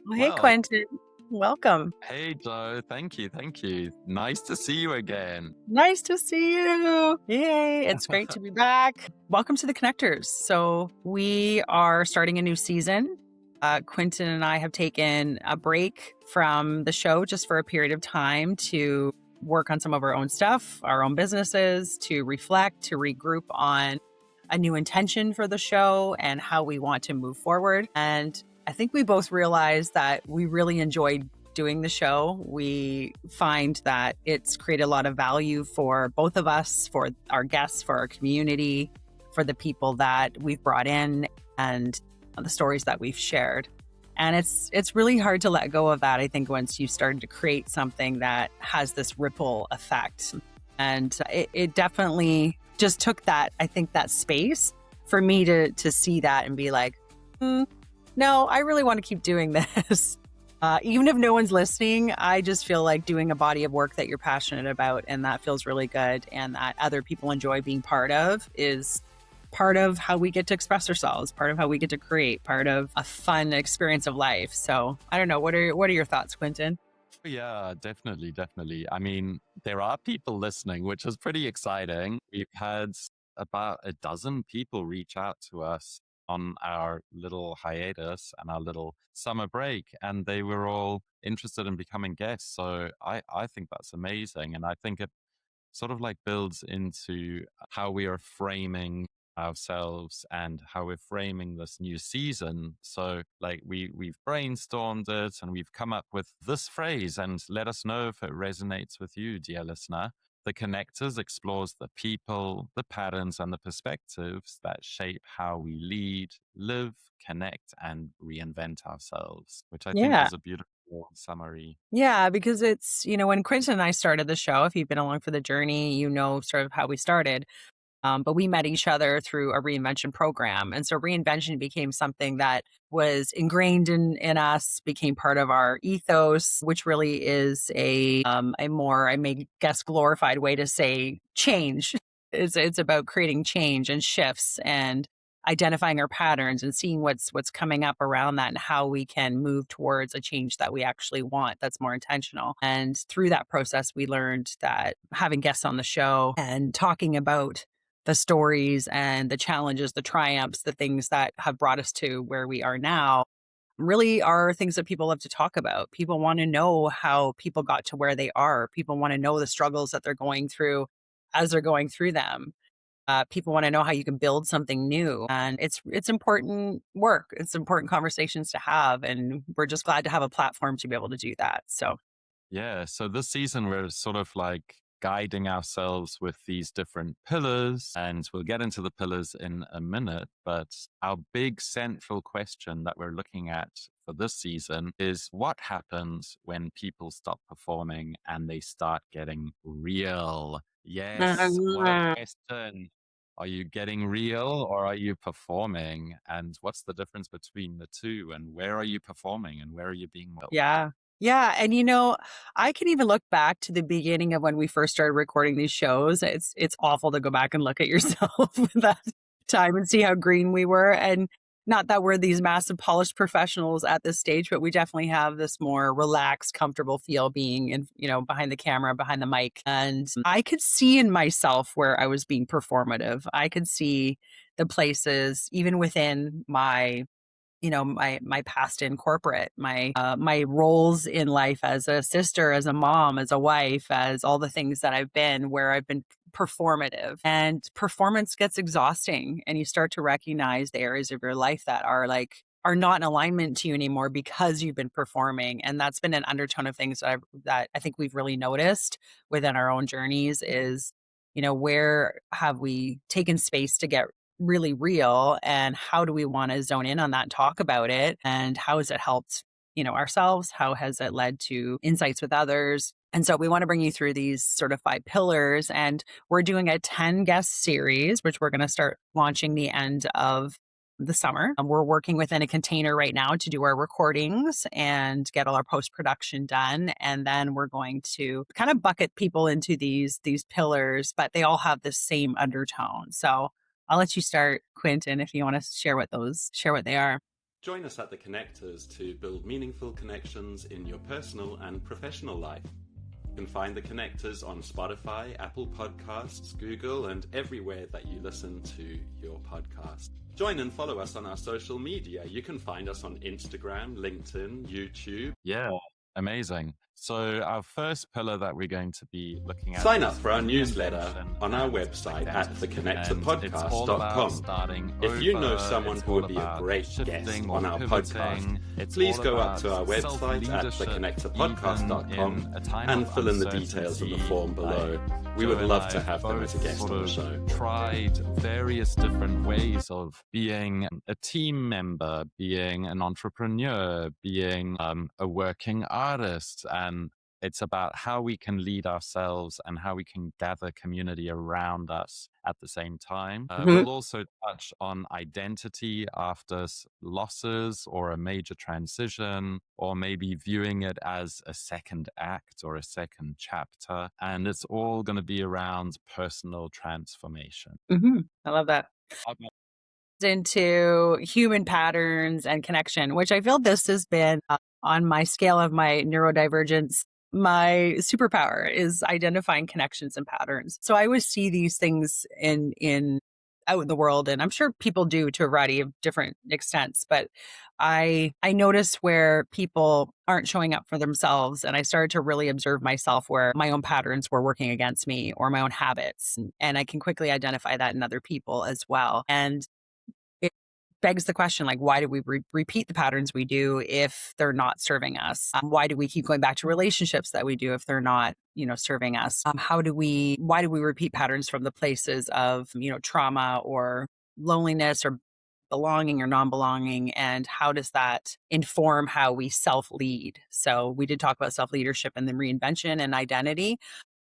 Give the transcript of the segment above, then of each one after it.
Well, hey, Well, Quentin. Welcome. hey Joe, thank you, thank you. Nice to see you again. Nice to see you. Yay. It's great to be back. Welcome to the Connectors. So, we are starting a new season. Quentin and I have taken a break from the show just for a period of time to work on some of our own stuff, our own businesses, to reflect, to regroup on a new intention for the show and how we want to move forward. And I think we both realized that we really enjoyed doing the show. We find that it's created a lot of value for both of us, for our guests, for our community, for the people that we've brought in, and the stories that we've shared. And it's really hard to let go of that, I think, once you started to create something that has this ripple effect. And it definitely just took that, I think, that space for me to see that and be like, no, I really want to keep doing this. Even if no one's listening, I just feel like doing a body of work that you're passionate about and that feels really good and that other people enjoy being part of is part of how we get to express ourselves, part of how we get to create, part of a fun experience of life. So I don't know. What are your thoughts, Quentin? Yeah, definitely, definitely. I mean, there are people listening, which is pretty exciting. We've had about a dozen people reach out to us on our little hiatus and our little summer break, and they were all interested in becoming guests. So I think that's amazing. And I think it sort of like builds into how we are framing ourselves and how we're framing this new season. So like we've brainstormed it and we've come up with this phrase, and let us know if it resonates with you, dear listener. The Connectors explores the people, the patterns, and the perspectives that shape how we lead, live, connect, and reinvent ourselves, which I think Yeah. is a beautiful summary. Yeah, because it's, when Quentin and I started the show, if you've been along for the journey, you know sort of how we started. But we met each other through a reinvention program. And so reinvention became something that was ingrained in us, became part of our ethos, which really is a more, I may guess, glorified way to say change. It's about creating change and shifts and identifying our patterns and seeing what's coming up around that and how we can move towards a change that we actually want that's more intentional. And through that process, we learned that having guests on the show and talking about the stories and the challenges, the triumphs, the things that have brought us to where we are now really are things that people love to talk about. People want to know how people got to where they are. People want to know the struggles that they're going through as they're going through them. People want to know how you can build something new, and it's important work. It's important conversations to have, and we're just glad to have a platform to be able to do that. So Yeah. So this season, we're sort of like guiding ourselves with these different pillars, and we'll get into the pillars in a minute. But our big central question that we're looking at for this season is what happens when people stop performing and they start getting real? Yes. What a question. Are you getting real or are you performing? And what's the difference between the two? And where are you performing and where are you being real? yeah. Yeah, and I can even look back to the beginning of when we first started recording these shows. It's awful to go back and look at yourself with that time and see how green we were. And not that we're these massive polished professionals at this stage, but we definitely have this more relaxed, comfortable feel being in, behind the camera, behind the mic. And I could see in myself where I was being performative. I could see the places, even within my past in corporate, my roles in life as a sister, as a mom, as a wife, as all the things that I've been, where I've been performative, and performance gets exhausting, and you start to recognize the areas of your life that are not in alignment to you anymore because you've been performing. And that's been an undertone of things that I think we've really noticed within our own journeys is, where have we taken space to get really real, and how do we want to zone in on that and talk about it, and how has it helped ourselves, how has it led to insights with others. And so we want to bring you through these sort of 5 pillars, and we're doing a 10 guest series which we're going to start launching the end of the summer. We're working within a container right now to do our recordings and get all our post production done, and then we're going to kind of bucket people into these pillars, but they all have the same undertone. So I'll let you start, Quentin, if you want to share what they are. Join us at the Connectors to build meaningful connections in your personal and professional life. You can find the Connectors on Spotify, Apple Podcasts, Google, and everywhere that you listen to your podcast. Join and follow us on our social media. You can find us on Instagram, LinkedIn, YouTube. Yeah, amazing. So our first pillar that we're going to be looking at. Sign up for our newsletter on our website at theconnectorpodcast.com. If you know someone who would be a great guest on our podcast, please go up to our website at theconnectorpodcast.com and fill in the details of the form below. We would love to have them as a guest on the show. Tried various different ways of being a team member, being an entrepreneur, being a working artist, and it's about how we can lead ourselves and how we can gather community around us at the same time. We'll also touch on identity after losses or a major transition, or maybe viewing it as a second act or a second chapter. And it's all going to be around personal transformation. I love that. Into human patterns and connection, which I feel this has been on my scale of my neurodivergence. My superpower is identifying connections and patterns. So I always see these things in out in the world, and I'm sure people do to a variety of different extents, but I notice where people aren't showing up for themselves, and I started to really observe myself where my own patterns were working against me or my own habits, and I can quickly identify that in other people as well. And it begs the question, like, why do we repeat the patterns we do if they're not serving us? Why do we keep going back to relationships that we do if they're not, serving us? Why do we repeat patterns from the places of, trauma or loneliness or belonging or non-belonging? And how does that inform how we self-lead? So we did talk about self-leadership and then reinvention and identity.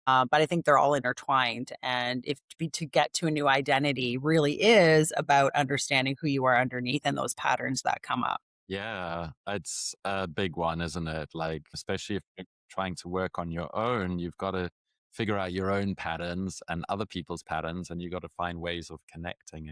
But I think they're all intertwined. And to get to a new identity really is about understanding who you are underneath and those patterns that come up. Yeah, it's a big one, isn't it? Like, especially if you're trying to work on your own, you've got to figure out your own patterns and other people's patterns, and you've got to find ways of connecting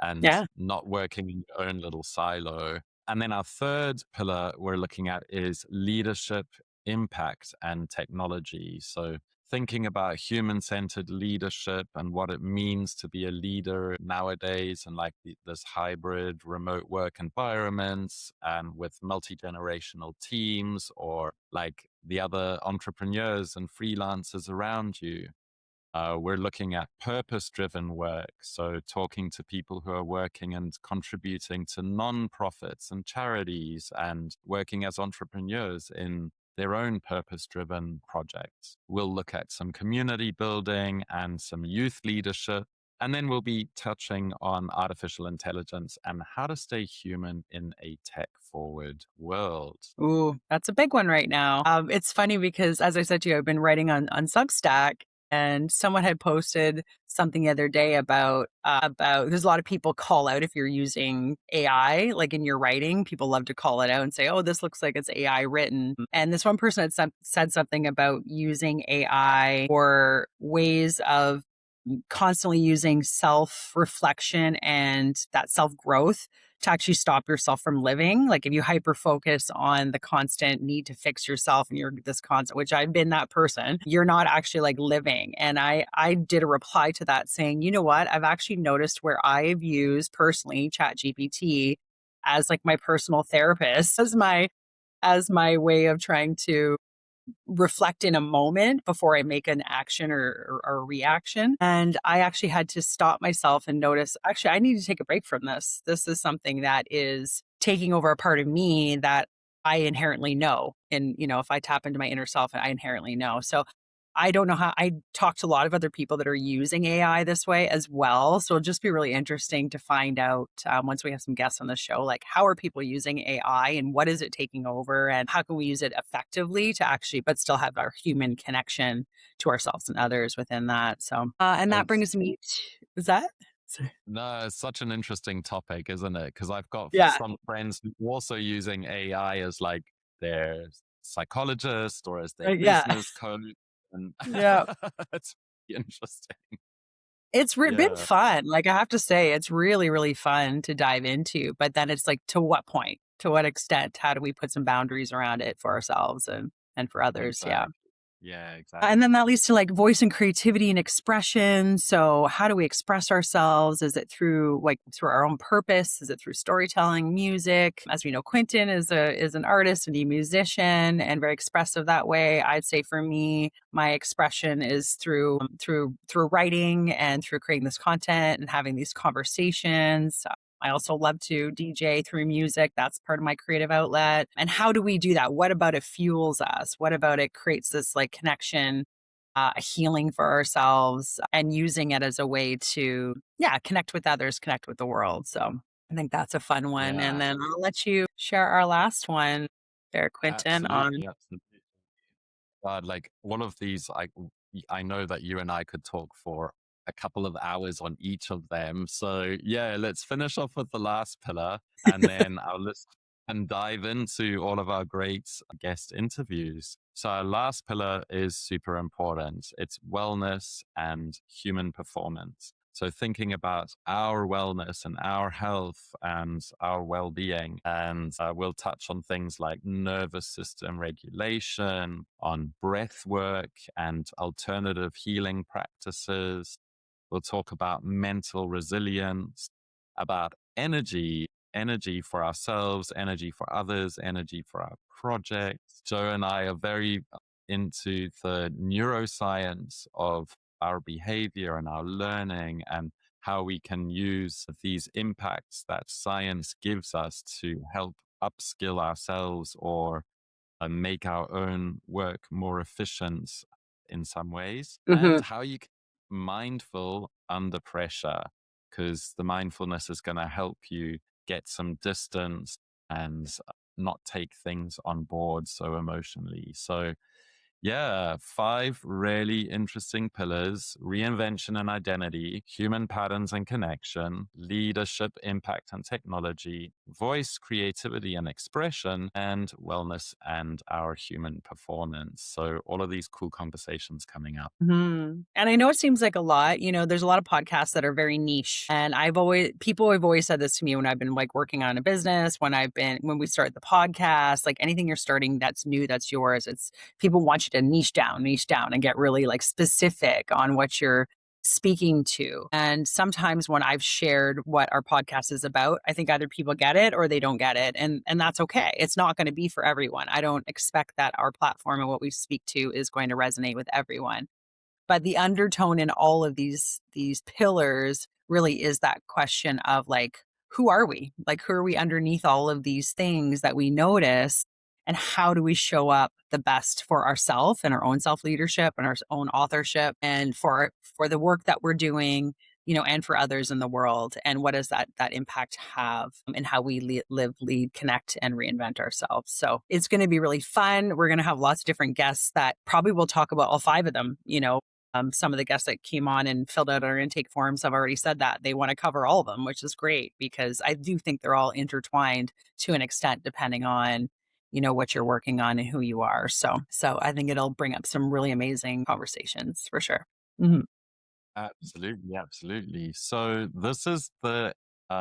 and Yeah. not working in your own little silo. And then our third pillar we're looking at is leadership, impact, and technology. So thinking about human-centered leadership and what it means to be a leader nowadays, and like this hybrid remote work environments and with multi-generational teams, or like the other entrepreneurs and freelancers around you. We're looking at purpose-driven work, so talking to people who are working and contributing to non-profits and charities and working as entrepreneurs in their own purpose-driven projects. We'll look at some community building and some youth leadership, and then we'll be touching on artificial intelligence and how to stay human in a tech-forward world. Ooh, that's a big one right now. It's funny because, as I said to you, I've been writing on Substack, and someone had posted something the other day about there's a lot of people call out if you're using AI, like in your writing. People love to call it out and say, "Oh, this looks like it's AI written." And this one person had said something about using AI for ways of constantly using self-reflection and that self-growth to actually stop yourself from living. Like if you hyper focus on the constant need to fix yourself and you're this constant, which I've been that person, you're not actually like living. And I did a reply to that saying, you know what? I've actually noticed where I've used personally ChatGPT as like my personal therapist, as my way of trying to reflect in a moment before I make an action or a reaction. And I actually had to stop myself and notice, actually, I need to take a break from this. This is something that is taking over a part of me that I inherently know. And, if I tap into my inner self, I inherently know. So I don't know how. I talked to a lot of other people that are using AI this way as well. So it'll just be really interesting to find out once we have some guests on the show, like how are people using AI and what is it taking over and how can we use it effectively to actually, but still have our human connection to ourselves and others within that. So, and that brings me, is that? Sorry. No, it's such an interesting topic, isn't it? Because I've got Yeah. some friends who are also using AI as like their psychologist or as their Yeah. business coach. And Yeah. it's really interesting. It's been Yeah, fun. Like, I have to say, it's really, really fun to dive into. But then it's like, to what point? To what extent? How do we put some boundaries around it for ourselves and for others? Yeah. exactly. Yeah, And then exactly. that leads to like voice and creativity and expression. So how do we express ourselves? Is it through through our own purpose? Is it through storytelling, music? As we know, Quinten is an artist and a musician and very expressive that way. I'd say for me, my expression is through writing and through creating this content and having these conversations. I also love to DJ through music. That's part of my creative outlet. And how do we do that? What about it fuels us? What about it creates this like connection, a healing for ourselves, and using it as a way to, yeah, connect with others, connect with the world. So I think that's a fun one. And Yeah, then I'll let you share our last one there, Quinten, on. absolutely, absolutely. God, like one of these, I know that you and I could talk for a couple of hours on each of them. So yeah, let's finish off with the last pillar, and then I'll list and dive into all of our great guest interviews. So our last pillar is super important. It's wellness and human performance. So thinking about our wellness and our health and our well-being, and we'll touch on things like nervous system regulation, on breath work and alternative healing practices. We'll talk about mental resilience, about energy for ourselves, energy for others, energy for our projects. Joe and I are very into the neuroscience of our behavior and our learning, and how we can use these impacts that science gives us to help upskill ourselves or make our own work more efficient in some ways, and Mhm. how you can be mindful under pressure, because the mindfulness is going to help you get some distance and not take things on board so emotionally. So yeah, five really interesting pillars: reinvention and identity, human patterns and connection, leadership, impact and technology, voice, creativity and expression, and wellness and our human performance. So, all of these cool conversations coming up. Mhm. And I know it seems like a lot, there's a lot of podcasts that are very niche. And people have always said this to me when I've been like working on a business, when we start the podcast, like anything you're starting that's new, that's yours. It's people want you to niche down and get really like specific on what you're speaking to. And sometimes when I've shared what our podcast is about, I think either people get it or they don't get it. And that's okay. It's not going to be for everyone. I don't expect that our platform and what we speak to is going to resonate with everyone. But the undertone in all of these pillars really is that question of like, who are we? Like, who are we underneath all of these things that we notice? And how do we show up the best for ourselves and our own self leadership and our own authorship, and for the work that we're doing, and for others in the world? And what does that impact have in how we live, lead, connect, and reinvent ourselves? So it's going to be really fun. We're going to have lots of different guests that probably will talk about all five of them. Some of the guests that came on and filled out our intake forms have already said that they want to cover all of them, which is great because I do think they're all intertwined to an extent, depending on, what you're working on and who you are. So I think it'll bring up some really amazing conversations for sure. Mhm. Absolutely, absolutely. So this is the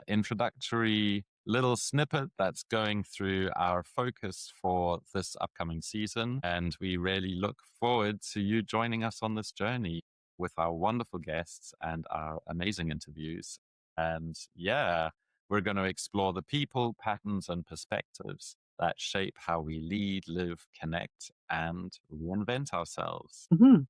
introductory little snippet that's going through our focus for this upcoming season. And we really look forward to you joining us on this journey with our wonderful guests and our amazing interviews. And yeah, we're going to explore the people, patterns, and perspectives that shape how we lead, live, connect, and reinvent ourselves. Mhm.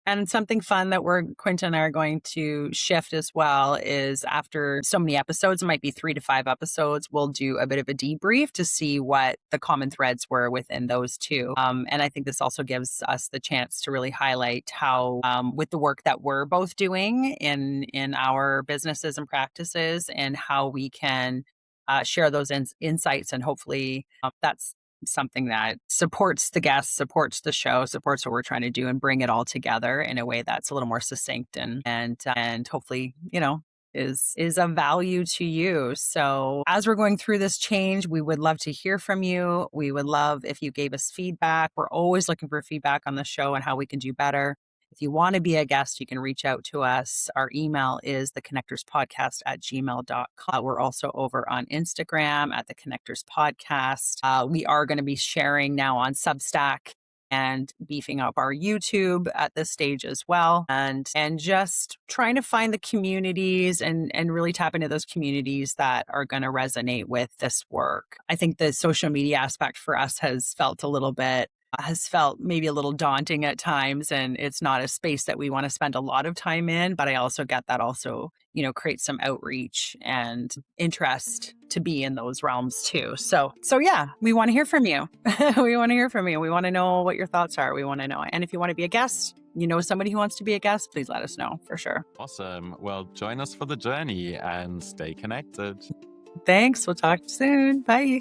And something fun that Quinta and I are going to shift as well is after so many episodes, it might be 3 to 5 episodes, we'll do a bit of a debrief to see what the common threads were within those two. And I think this also gives us the chance to really highlight how, with the work that we're both doing in our businesses and practices, and how we can share those insights, and hopefully that's something that supports the guests, supports the show, supports what we're trying to do, and bring it all together in a way that's a little more succinct and hopefully, is of value to you. So as we're going through this change, we would love to hear from you. We would love if you gave us feedback. We're always looking for feedback on the show and how we can do better. If you want to be a guest, you can reach out to us. Our email is theconnectorspodcast@gmail.com. We're also over on Instagram at the Connectors Podcast. We are going to be sharing now on Substack and beefing up our YouTube at this stage as well. And just trying to find the communities and really tap into those communities that are going to resonate with this work. I think the social media aspect for us has felt maybe a little daunting at times, and it's not a space that we want to spend a lot of time in, but I also get that also, creates some outreach and interest to be in those realms too. So yeah, we want to hear from you. We want to hear from you. We want to know what your thoughts are. We want to know. And if you want to be a guest, somebody who wants to be a guest, please let us know for sure. Awesome. Well, join us for the journey and stay connected. Thanks. We'll talk soon. Bye.